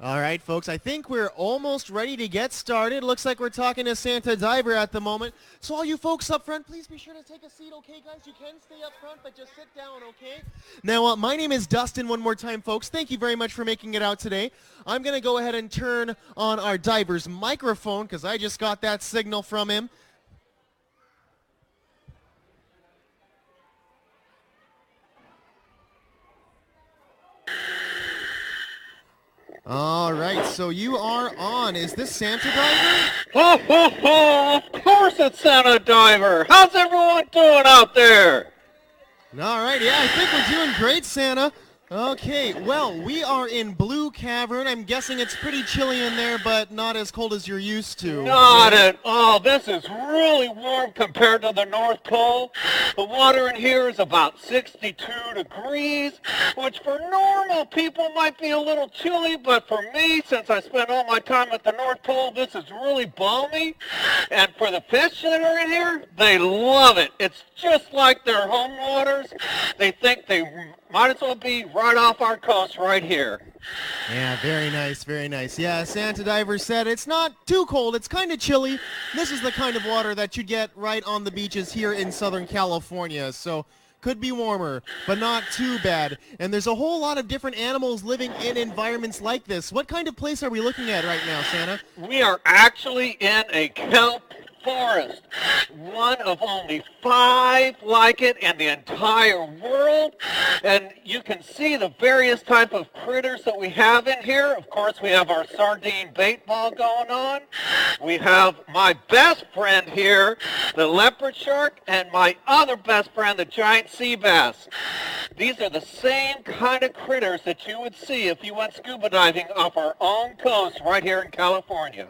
All right, folks, I think we're almost ready to get started. Looks like we're talking to Santa Diver at the moment. So all you folks up front, please be sure to take a seat, okay, guys? You can stay up front, but just sit down, okay? Now, my name is Dustin one more time, folks. Thank you very much for making it out today. I'm going to go ahead and turn on our diver's microphone because I just got that signal from him. All right, so you are on. Is this Santa Diver? Ho, ho, ho! Of course it's Santa Diver! How's everyone doing out there? All right, yeah, I think we're doing great, Santa. Okay, well, we are in Blue Cavern. I'm guessing it's pretty chilly in there, but not as cold as you're used to. Not at all. This is really warm compared to the North Pole. The water in here is about 62 degrees, which for normal people might be a little chilly, but for me, since I spend all my time at the North Pole, this is really balmy. And for the fish that are in here, they love it. It's just like their home waters. They think they might as well be right off our coast right here. Yeah, very nice, very nice. Yeah, Santa Diver said it's not too cold, it's kind of chilly. This is the kind of water that you get right on the beaches here in Southern California, so could be warmer, but not too bad. And there's a whole lot of different animals living in environments like this. What kind of place are we looking at right now, Santa? We are actually in a kelp forest, one of only 5 like it in the entire world, and you can see the various type of critters that we have in here. Of course, we have our sardine bait ball going on. We have my best friend here, the leopard shark, and my other best friend, the giant sea bass. These are the same kind of critters that you would see if you went scuba diving off our own coast right here in California.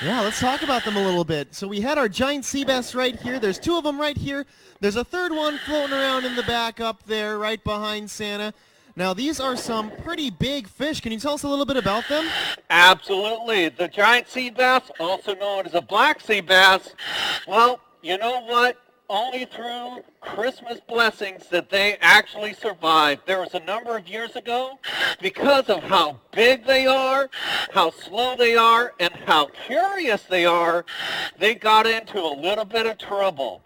Yeah, let's talk about them a little bit. So we had our giant sea bass right here. There's 2 of them right here. There's a third one floating around in the back up there right behind Santa. Now, these are some pretty big fish. Can you tell us a little bit about them? Absolutely. The giant sea bass, also known as a black sea bass, well, you know what? Only through Christmas blessings that they actually survived. There was a number of years ago, because of how big they are, how slow they are, and how curious they are, they got into a little bit of trouble.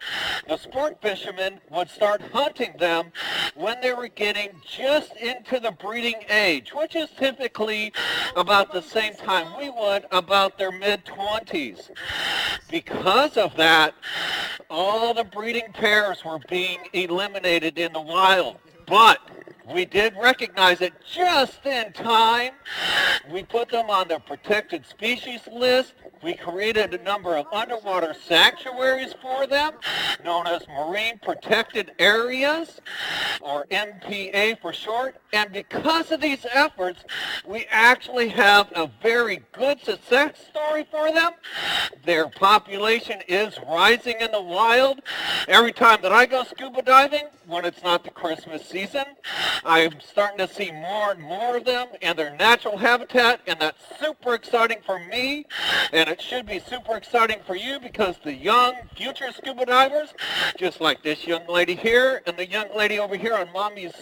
The sport fishermen would start hunting them when they were getting just into the breeding age, which is typically about the same time we would, about their mid-20s. Because of that, all the breeding pairs were being eliminated in the wild. But we did recognize it just in time. We put them on the protected species list. We created a number of underwater sanctuaries for them, known as Marine Protected Areas, or MPA for short. And because of these efforts, we actually have a very good success story for them. Their population is rising in the wild. Every time that I go scuba diving, when it's not the Christmas season, I'm starting to see more and more of them in their natural habitat, and that's super exciting for me, and it should be super exciting for you, because the young future scuba divers, just like this young lady here and the young lady over here on Mommy's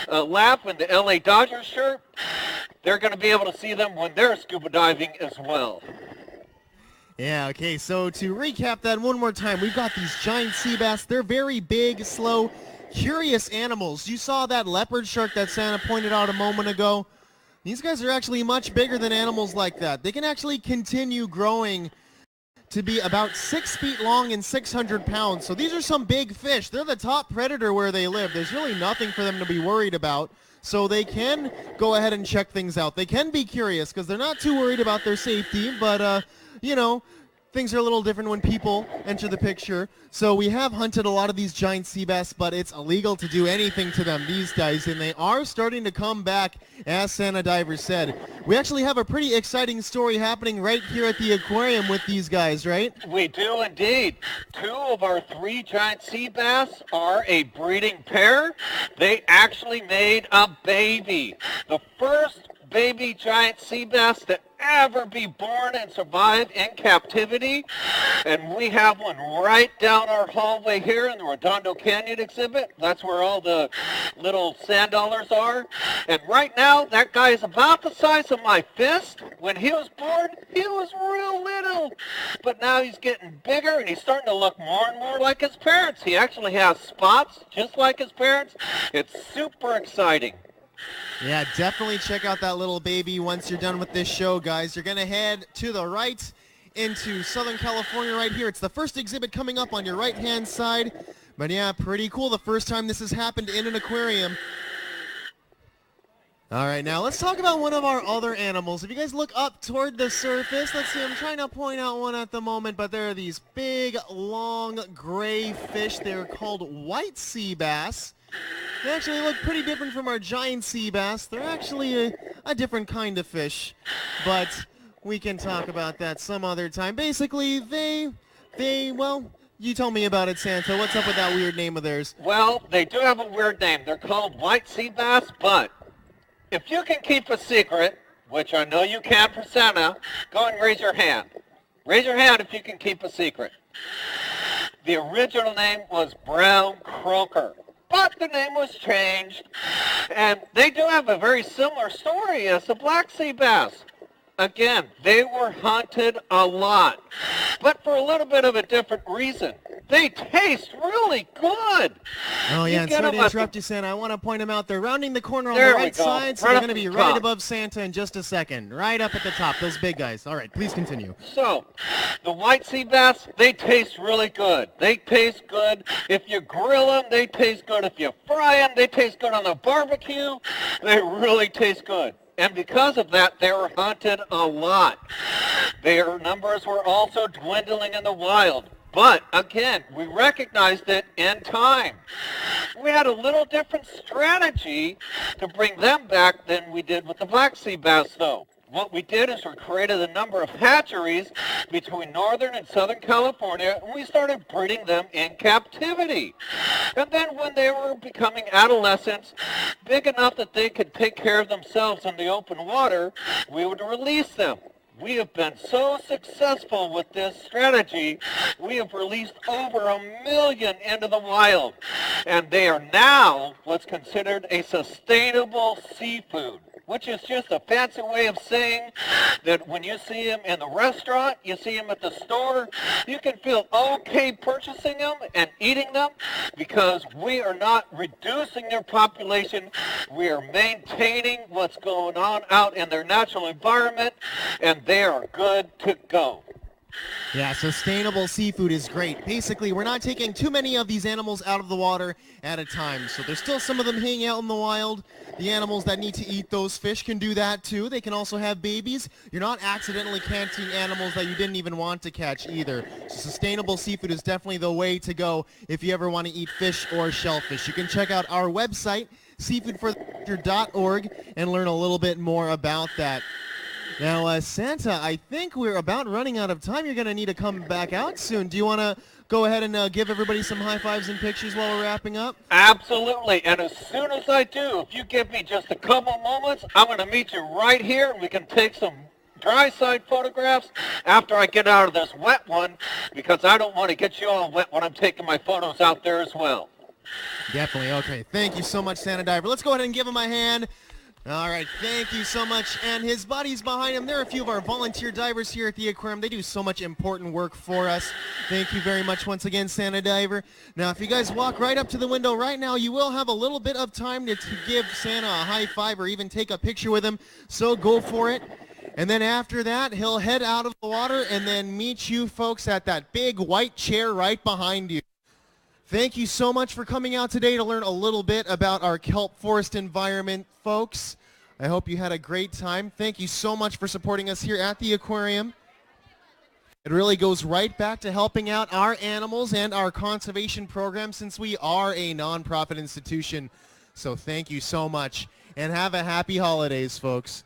lap in the LA Dodgers shirt, they're going to be able to see them when they're scuba diving as well. Yeah, okay, so to recap that one more time, we've got these giant sea bass. They're very big, slow, curious animals. You saw that leopard shark that Santa pointed out a moment ago. These guys are actually much bigger than animals like that. They can actually continue growing to be about 6 feet long and 600 pounds. So these are some big fish. They're the top predator where they live. There's really nothing for them to be worried about. So they can go ahead and check things out. They can be curious because they're not too worried about their safety, but you know, things are a little different when people enter the picture. So we have hunted a lot of these giant sea bass, but it's illegal to do anything to them these days, and they are starting to come back, as Santa Diver said. We actually have a pretty exciting story happening right here at the aquarium with these guys, right? We do indeed. 2 of our 3 giant sea bass are a breeding pair. They actually made a baby. The first baby giant sea bass that ever be born and survive in captivity. And we have one right down our hallway here in the Redondo Canyon exhibit. That's where all the little sand dollars are. And right now, that guy is about the size of my fist. When he was born, he was real little. But now he's getting bigger, and he's starting to look more and more like his parents. He actually has spots just like his parents. It's super exciting. Yeah, definitely check out that little baby once you're done with this show, guys. You're going to head to the right into Southern California right here. It's the first exhibit coming up on your right-hand side. But yeah, pretty cool. The first time this has happened in an aquarium. All right, now let's talk about one of our other animals. If you guys look up toward the surface, let's see, I'm trying to point out one at the moment, but there are these big, long, gray fish. They're called white sea bass. They actually look pretty different from our giant sea bass. They're actually a different kind of fish, but we can talk about that some other time. Basically, well, you tell me about it, Santa. What's up with that weird name of theirs? Well, they do have a weird name. They're called white sea bass, but if you can keep a secret, which I know you can for Santa, go and raise your hand. Raise your hand if you can keep a secret. The original name was brown croaker, but the name was changed. And they do have a very similar story as the black sea bass. Again, they were hunted a lot, but for a little bit of a different reason. They taste really good. Oh, yeah, and sorry to interrupt you, Santa. I want to point them out. They're rounding the corner on the right side, so they're going to be right above Santa in just a second. Right up at the top, those big guys. All right, please continue. So, the white sea bass, they taste really good. They taste good. If you grill them, they taste good. If you fry them, they taste good on the barbecue. They really taste good. And because of that, they were hunted a lot. Their numbers were also dwindling in the wild. But, again, we recognized it in time. We had a little different strategy to bring them back than we did with the black sea bass, though. What we did is we created a number of hatcheries between northern and southern California, and we started breeding them in captivity. And then when they were becoming adolescents, big enough that they could take care of themselves in the open water, we would release them. We have been so successful with this strategy, we have released over 1 million into the wild. And they are now what's considered a sustainable seafood, which is just a fancy way of saying that when you see them in the restaurant, you see them at the store, you can feel okay purchasing them and eating them because we are not reducing their population. We are maintaining what's going on out in their natural environment, and they are good to go. Yeah, sustainable seafood is great. Basically, we're not taking too many of these animals out of the water at a time. So there's still some of them hanging out in the wild. The animals that need to eat those fish can do that too. They can also have babies. You're not accidentally catching animals that you didn't even want to catch either. So sustainable seafood is definitely the way to go if you ever want to eat fish or shellfish. You can check out our website, seafoodforthefuture.org, and learn a little bit more about that. Now, Santa, I think we're about running out of time. You're going to need to come back out soon. Do you want to go ahead and give everybody some high fives and pictures while we're wrapping up? Absolutely. And as soon as I do, if you give me just a couple moments, I'm going to meet you right here, and we can take some dry side photographs after I get out of this wet one, because I don't want to get you all wet when I'm taking my photos out there as well. Definitely. Okay. Thank you so much, Santa Diver. Let's go ahead and give him a hand. All right, thank you so much. And his buddies behind him, there are a few of our volunteer divers here at the aquarium. They do so much important work for us. Thank you very much once again, Santa Diver. Now, if you guys walk right up to the window right now, you will have a little bit of time to give Santa a high five or even take a picture with him, so go for it. And then after that, he'll head out of the water and then meet you folks at that big white chair right behind you. Thank you so much for coming out today to learn a little bit about our kelp forest environment, folks. I hope you had a great time. Thank you so much for supporting us here at the aquarium. It really goes right back to helping out our animals and our conservation program since we are a nonprofit institution. So thank you so much, and have a happy holidays, folks.